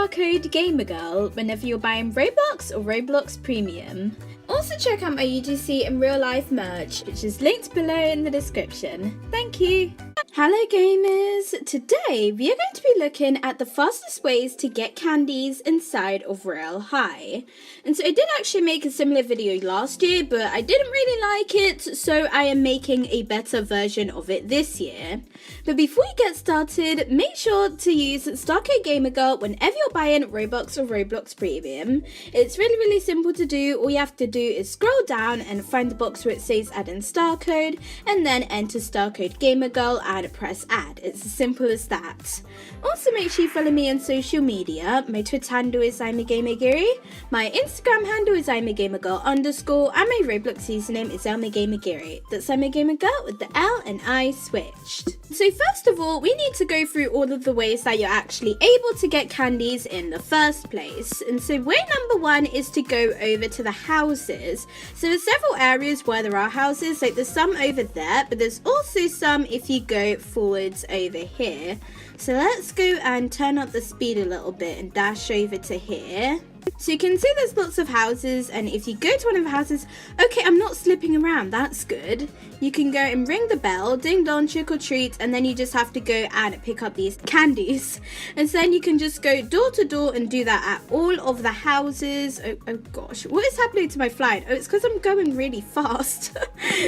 code GamerGirl whenever you're buying Roblox or Roblox Premium. Also check out my UGC and real life merch, which is linked below in the description. Thank you! Hello gamers! Today we are going to be looking at the fastest ways to get candies inside of Royale High. And so I did actually make a similar video last year, but I didn't really like it, so I am making a better version of it this year. But before we get started, make sure to use Starcode GamerGirl whenever you're buying Roblox or Roblox Premium. It's really simple to do. All you have to do is scroll down and find the box where it says add in Starcode, and then enter Starcode GamerGirl and press add. It's as simple as that. Also make sure you follow me on social media. My Twitter handle is ImaGamerGirl, my Instagram handle is ImaGamerGirl_, and my Roblox username is ImaGamerGirl. That's ImaGamerGirl with the L and I switched. So first of all, we need to go through all of the ways that you're actually able to get candies in the first place. And so way number one is to go over to the houses. So there's several areas where there are houses, like there's some over there, but there's also some if you go forwards over here. So let's go and turn up the speed a little bit and dash over to here. So you can see there's lots of houses, and if you go to one of the houses, okay, I'm not slipping around, that's good. You can go and ring the bell, ding dong, trick or treat, and then you just have to go and pick up these candies. And then you can just go door to door and do that at all of the houses. Oh gosh, what is happening to my flight? Oh, it's because I'm going really fast.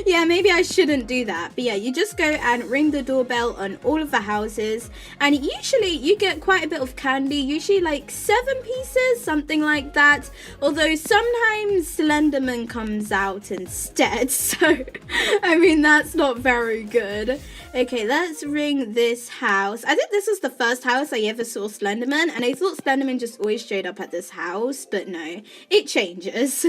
Yeah, maybe I shouldn't do that. But yeah, you just go and ring the doorbell on all of the houses, and usually you get quite a bit of candy, usually like 7 pieces, something like that, although sometimes Slenderman comes out instead, so I mean that's not very good. Okay, let's ring this house. I think this was the first house I ever saw Slenderman, and I thought Slenderman just always showed up at this house, but no, it changes.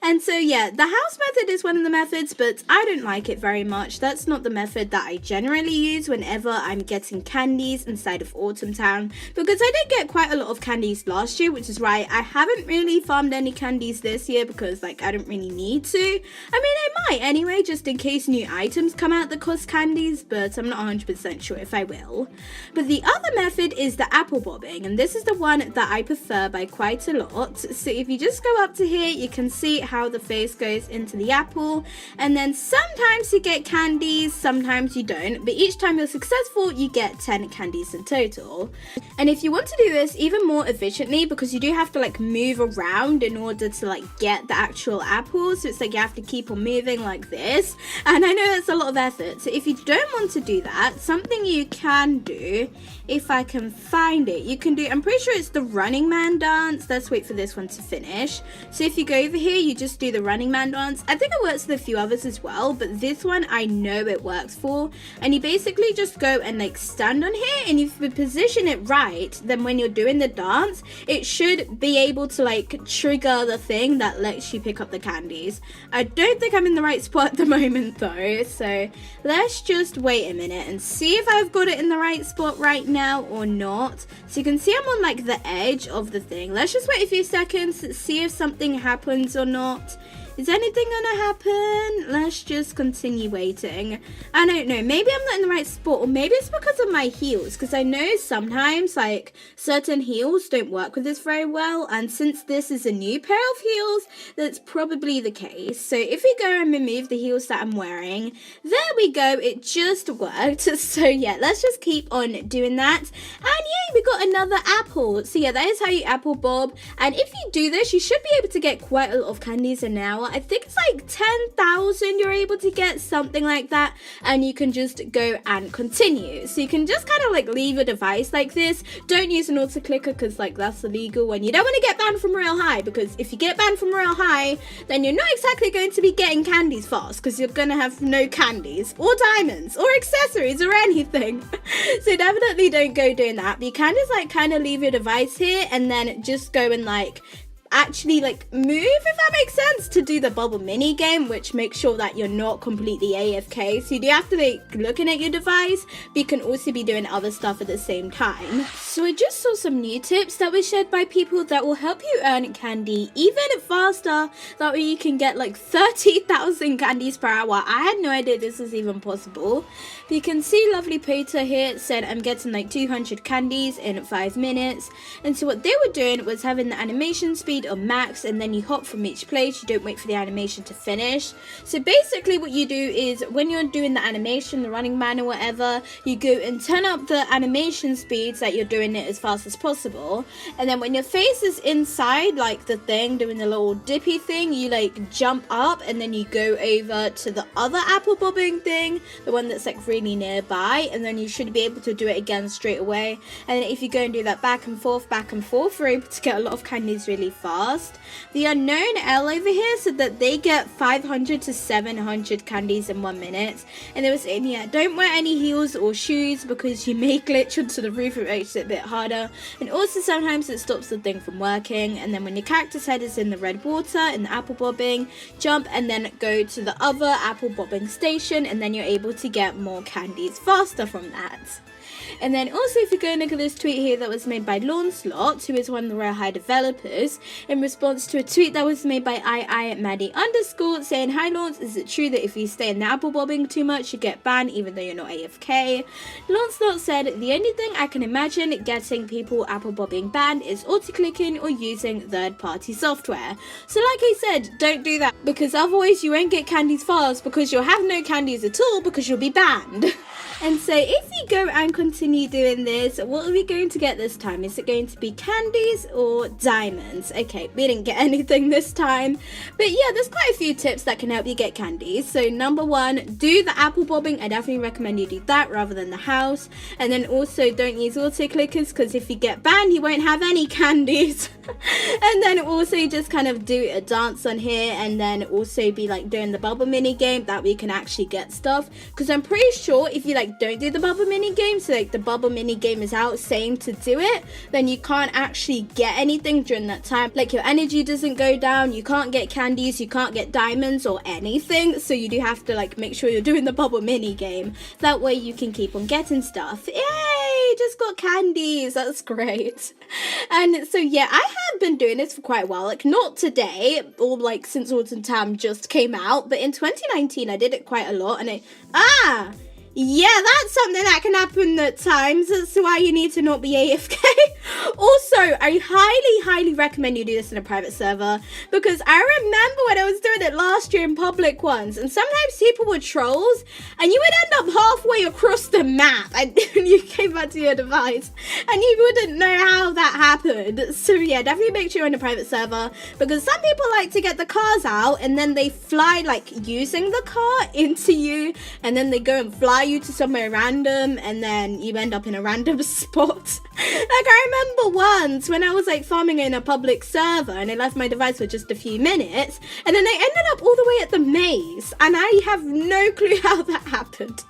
And so yeah, the house method is one of the methods, but I don't like it very much. That's not the method that I generally use whenever I'm getting candies inside of Autumn Town, because I did get quite a lot of candies last year, which is why I haven't really farmed any candies this year, because like I don't really need to. I mean, I might anyway, just in case new items come out that cost candies, but I'm not 100% sure if I will. But the other method is the apple bobbing, and this is the one that I prefer by quite a lot. So if you just go up to here, you can see how the face goes into the apple, and then sometimes you get candies, sometimes you don't, but each time you're successful you get 10 candies in total. And if you want to do this even more efficiently, because you do have to like move around in order to like get the actual apples, so it's like you have to keep on moving like this, and I know that's a lot of effort. So if you don't want to do that, something you can do, if I can find it, you can do, I'm pretty sure it's the running man dance. Let's wait for this one to finish. So if you go over here, you just do the running man dance. I think it works with a few others as well, but this one I know it works for. And you basically just go and like stand on here, and if you position it right, then when you're doing the dance, it should be able to like trigger the thing that lets you pick up the candies. I don't think I'm in the right spot at the moment though, so let's just wait a minute and see if I've got it in the right spot right now or not. So you can see I'm on like the edge of the thing. Let's just wait a few seconds to see if something happens or not. Is anything gonna happen? Let's just continue waiting. I don't know, maybe I'm not in the right spot, or maybe it's because of my heels, because I know sometimes like certain heels don't work with this very well, and since this is a new pair of heels, that's probably the case. So if we go and remove the heels that I'm wearing, there we go, it just worked. So yeah, let's just keep on doing that. And yeah, we got another apple. So yeah, that is how you apple bob, and if you do this, you should be able to get quite a lot of candies an hour. I think it's like 10,000 you're able to get, something like that, and you can just go and continue. So you can just kind of like leave a device like this. Don't use an auto clicker, because like that's illegal, and you don't want to get banned from Royale High, because if you get banned from Royale High, then you're not exactly going to be getting candies fast, because you're gonna have no candies or diamonds or accessories or anything. So definitely don't go doing that. But you can just like kind of leave your device here, and then just go and like actually like move, if that makes sense, to do the bubble mini game, which makes sure that you're not completely AFK. So you do have to be looking at your device, but you can also be doing other stuff at the same time. So I just saw some new tips that were shared by people that will help you earn candy even faster. That way you can get like 30,000 candies per hour. I had no idea this was even possible. You can see lovely Peter here said I'm getting like 200 candies in 5 minutes. And so what they were doing was having the animation speed on max, and then you hop from each place. You don't wait for the animation to finish. So basically what you do is when you're doing the animation, the running man or whatever, you go and turn up the animation speed so that you're doing it as fast as possible. And then when your face is inside like the thing doing the little dippy thing, you like jump up and then you go over to the other apple bobbing thing, the one that's like really nearby, and then you should be able to do it again straight away. And then if you go and do that back and forth, you're able to get a lot of candies really fast. The unknown L over here said that they get 500 to 700 candies in 1 minute, and they were saying, yeah, don't wear any heels or shoes because you may glitch onto the roof. It makes it a bit harder, and also sometimes it stops the thing from working. And then when your character's head is in the red water in the apple bobbing, jump and then go to the other apple bobbing station, and then you're able to get more candies faster from that. And then also, if you go and look at this tweet here that was made by Launcelot, who is one of the Royale High developers, in response to a tweet that was made by Maddie _ saying, "Hi Launce, is it true that if you stay in the apple bobbing too much, you get banned even though you're not AFK?" Launcelot said, "The only thing I can imagine getting people apple bobbing banned is auto-clicking or using third-party software." So like I said, don't do that, because otherwise you won't get candies fast, because you'll have no candies at all because you'll be banned. And so if you go and continue doing this, what are we going to get this time? Is it going to be candies or diamonds? Okay, we didn't get anything this time. But yeah, there's quite a few tips that can help you get candies. So number 1, do the apple bobbing. I definitely recommend you do that rather than the house. And then also don't use auto clickers, because if you get banned, you won't have any candies. And then also just kind of do a dance on here, and then also be like doing the bubble mini game, that we can actually get stuff. Because I'm pretty sure if you like don't do the bubble mini game, so like the bubble mini game is out saying to do it, then you can't actually get anything during that time. Like your energy doesn't go down, you can't get candies, you can't get diamonds or anything. So you do have to like make sure you're doing the bubble mini game, that way you can keep on getting stuff. Yay, just got candies, that's great. And so yeah, I have been doing this for quite a while, like not today or like since Autumn Tam just came out, but in 2019 I did it quite a lot. And yeah, that's something that can happen at times. That's why you need to not be AFK. Also, I highly recommend you do this in a private server, because I remember when I was doing it last year in public ones, and sometimes people were trolls, and you would end up halfway across the map, and you came back to your device, and you wouldn't know how that happened. So yeah, definitely make sure you're in a private server, because some people like to get the cars out, and then they fly like using the car into you, and then they go and fly you to somewhere random, and then you end up in a random spot. Like I remember once when I was like farming in a public server, and I left my device for just a few minutes, and then I ended up all the way at the maze, and I have no clue how that happened.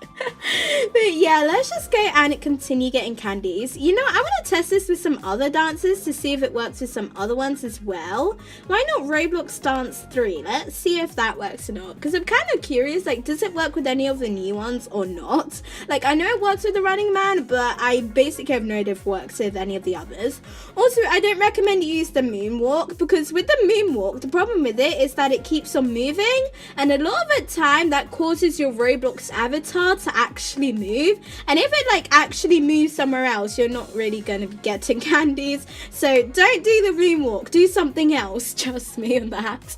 But yeah, let's just go and continue getting candies. You know, I want to test this with some other dances to see if it works with some other ones as well. Why not Roblox Dance 3? Let's see if that works or not, because I'm kind of curious, like, does it work with any of the new ones or not? Like, I know it works with the Running Man, but I basically have no idea if it works with any of the others. Also, I don't recommend you use the moonwalk, because with the moonwalk, the problem with it is that it keeps on moving, and a lot of the time that causes your Roblox avatar to actually move, and if it like actually moves somewhere else, you're not really going to be getting candies. So don't do the moonwalk, do something else, trust me on that.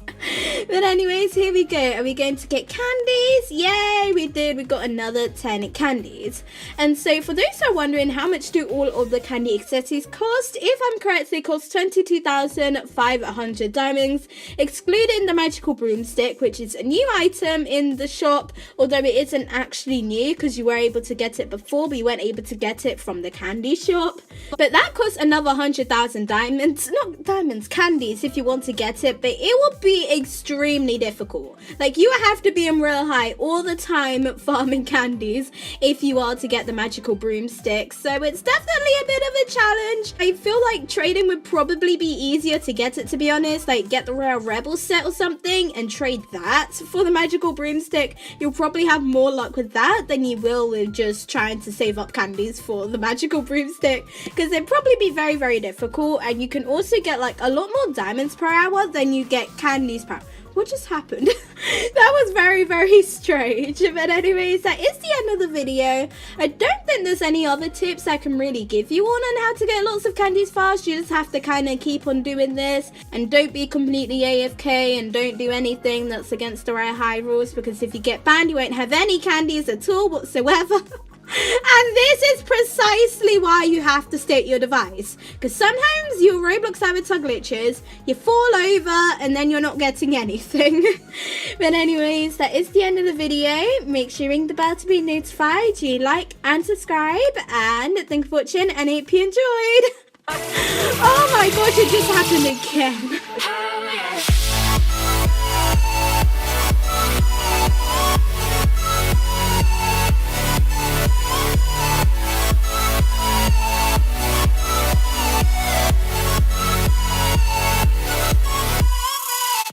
But anyways, here we go. Are we going to get candies? Yay, we did. We got another 10 candies. And so for those who are wondering, how much do all of the candy accessories cost? If I'm correct, they cost 22,500 diamonds, excluding the magical broomstick, which is a new item in the shop, although it isn't actually new because you were able to get it before, but you weren't able to get it from the candy shop. But that costs another 100,000 diamonds, not diamonds, candies, if you want to get it, but it will be extremely difficult. Like, you have to be in Royale High all the time farming candies if you are to get the magical broomstick, so it's definitely a bit of a challenge. I feel like trading would probably be easier to get it, to be honest. Like, get the Royale Rebel set or something and trade that for the magical broomstick. You'll probably have more luck with that than you will with just trying to save up candies for the magical broomstick, because it'd probably be very difficult. And you can also get like a lot more diamonds per hour than you get candies per hour. What just happened? That was very, very strange. But anyways, that is the end of the video. I don't think there's any other tips I can really give you on how to get lots of candies fast. You just have to kind of keep on doing this and don't be completely AFK and don't do anything that's against the Royale High rules, because if you get banned, you won't have any candies at all whatsoever. And this is precisely why you have to state your device, because sometimes your Roblox avatar glitches, you fall over and then you're not getting anything. But anyways, that is the end of the video. Make sure you ring the bell to be notified, you like and subscribe, and thank you for watching and I hope you enjoyed. Oh my gosh, it just happened again.